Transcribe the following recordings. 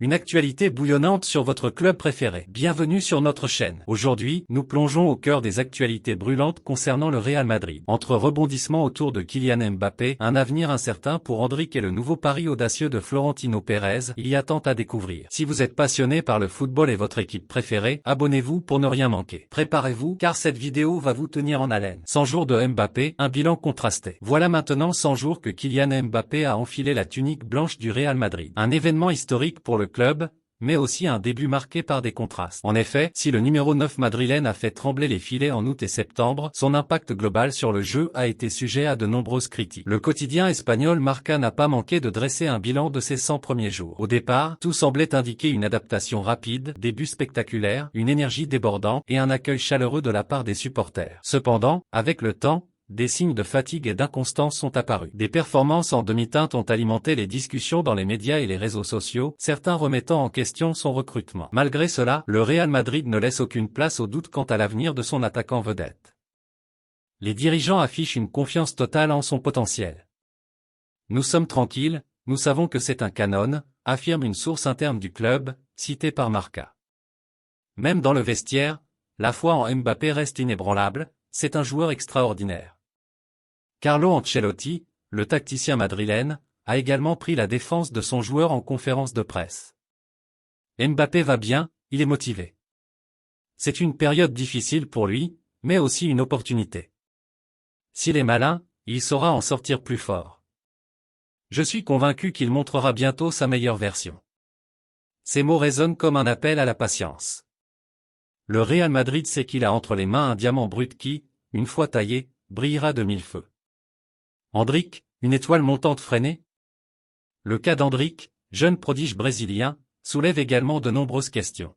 Une actualité bouillonnante sur votre club préféré. Bienvenue sur notre chaîne. Aujourd'hui, nous plongeons au cœur des actualités brûlantes concernant le Real Madrid. Entre rebondissements autour de Kylian Mbappé, un avenir incertain pour Endrick et le nouveau pari audacieux de Florentino Pérez, il y a tant à découvrir. Si vous êtes passionné par le football et votre équipe préférée, abonnez-vous pour ne rien manquer. Préparez-vous, car cette vidéo va vous tenir en haleine. 100 jours de Mbappé, un bilan contrasté. Voilà maintenant 100 jours que Kylian Mbappé a enfilé la tunique blanche du Real Madrid. Un événement historique pour le club, mais aussi un début marqué par des contrastes. En effet, si le numéro 9 madrilène a fait trembler les filets en août et septembre, son impact global sur le jeu a été sujet à de nombreuses critiques. Le quotidien espagnol Marca n'a pas manqué de dresser un bilan de ses 100 premiers jours. Au départ, tout semblait indiquer une adaptation rapide, des buts spectaculaires, une énergie débordante et un accueil chaleureux de la part des supporters. Cependant, avec le temps, des signes de fatigue et d'inconstance sont apparus. Des performances en demi-teinte ont alimenté les discussions dans les médias et les réseaux sociaux, certains remettant en question son recrutement. Malgré cela, le Real Madrid ne laisse aucune place au doute quant à l'avenir de son attaquant vedette. Les dirigeants affichent une confiance totale en son potentiel. Nous sommes tranquilles, nous savons que c'est un canon, affirme une source interne du club, citée par Marca. Même dans le vestiaire, la foi en Mbappé reste inébranlable, c'est un joueur extraordinaire. Carlo Ancelotti, le tacticien madrilène, a également pris la défense de son joueur en conférence de presse. Mbappé va bien, il est motivé. C'est une période difficile pour lui, mais aussi une opportunité. S'il est malin, il saura en sortir plus fort. Je suis convaincu qu'il montrera bientôt sa meilleure version. Ces mots résonnent comme un appel à la patience. Le Real Madrid sait qu'il a entre les mains un diamant brut qui, une fois taillé, brillera de mille feux. Endrick, une étoile montante freinée? Le cas d'Endrick, jeune prodige brésilien, soulève également de nombreuses questions.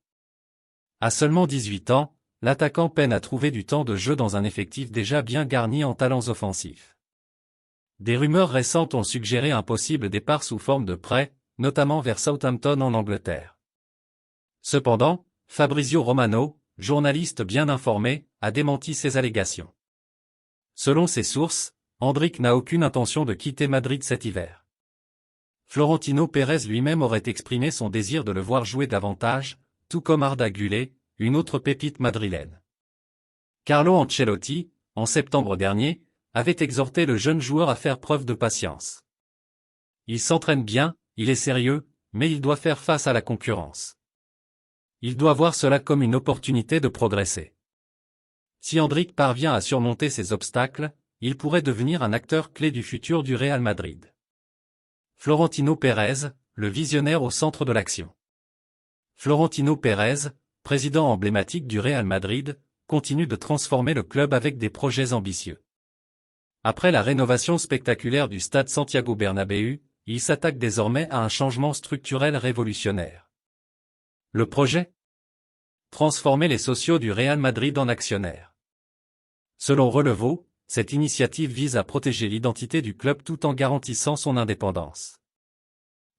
À seulement 18 ans, l'attaquant peine à trouver du temps de jeu dans un effectif déjà bien garni en talents offensifs. Des rumeurs récentes ont suggéré un possible départ sous forme de prêt, notamment vers Southampton en Angleterre. Cependant, Fabrizio Romano, journaliste bien informé, a démenti ces allégations. Selon ses sources, Endrick n'a aucune intention de quitter Madrid cet hiver. Florentino Pérez lui-même aurait exprimé son désir de le voir jouer davantage, tout comme Arda Güler, une autre pépite madrilène. Carlo Ancelotti, en septembre dernier, avait exhorté le jeune joueur à faire preuve de patience. Il s'entraîne bien, il est sérieux, mais il doit faire face à la concurrence. Il doit voir cela comme une opportunité de progresser. Si Endrick parvient à surmonter ces obstacles, il pourrait devenir un acteur clé du futur du Real Madrid. Florentino Pérez, le visionnaire au centre de l'action. Florentino Pérez, président emblématique du Real Madrid, continue de transformer le club avec des projets ambitieux. Après la rénovation spectaculaire du stade Santiago Bernabéu, il s'attaque désormais à un changement structurel révolutionnaire. Le projet? Transformer les socios du Real Madrid en actionnaires. Selon Relevo, cette initiative vise à protéger l'identité du club tout en garantissant son indépendance.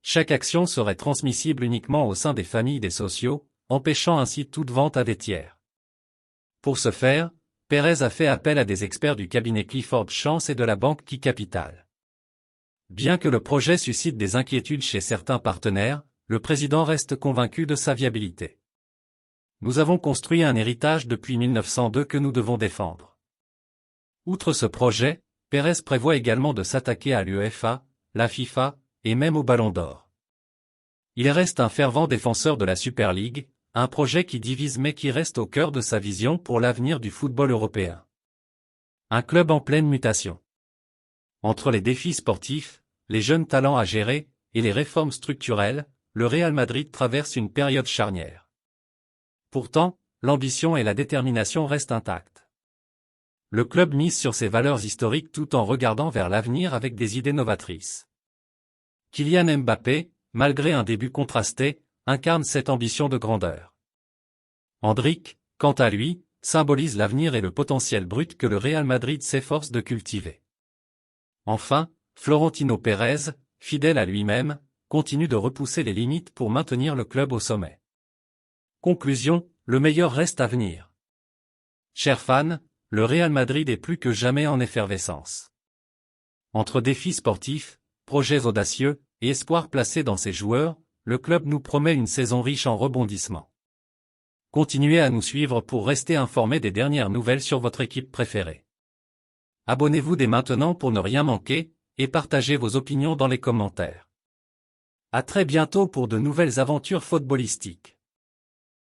Chaque action serait transmissible uniquement au sein des familles des socios, empêchant ainsi toute vente à des tiers. Pour ce faire, Pérez a fait appel à des experts du cabinet Clifford Chance et de la banque Key Capital. Bien que le projet suscite des inquiétudes chez certains partenaires, le président reste convaincu de sa viabilité. Nous avons construit un héritage depuis 1902 que nous devons défendre. Outre ce projet, Pérez prévoit également de s'attaquer à l'UEFA, la FIFA, et même au Ballon d'Or. Il reste un fervent défenseur de la Super League, un projet qui divise mais qui reste au cœur de sa vision pour l'avenir du football européen. Un club en pleine mutation. Entre les défis sportifs, les jeunes talents à gérer, et les réformes structurelles, le Real Madrid traverse une période charnière. Pourtant, l'ambition et la détermination restent intactes. Le club mise sur ses valeurs historiques tout en regardant vers l'avenir avec des idées novatrices. Kylian Mbappé, malgré un début contrasté, incarne cette ambition de grandeur. Endrick, quant à lui, symbolise l'avenir et le potentiel brut que le Real Madrid s'efforce de cultiver. Enfin, Florentino Pérez, fidèle à lui-même, continue de repousser les limites pour maintenir le club au sommet. Conclusion, le meilleur reste à venir. Chers fans, le Real Madrid est plus que jamais en effervescence. Entre défis sportifs, projets audacieux et espoirs placés dans ses joueurs, le club nous promet une saison riche en rebondissements. Continuez à nous suivre pour rester informés des dernières nouvelles sur votre équipe préférée. Abonnez-vous dès maintenant pour ne rien manquer, et partagez vos opinions dans les commentaires. À très bientôt pour de nouvelles aventures footballistiques.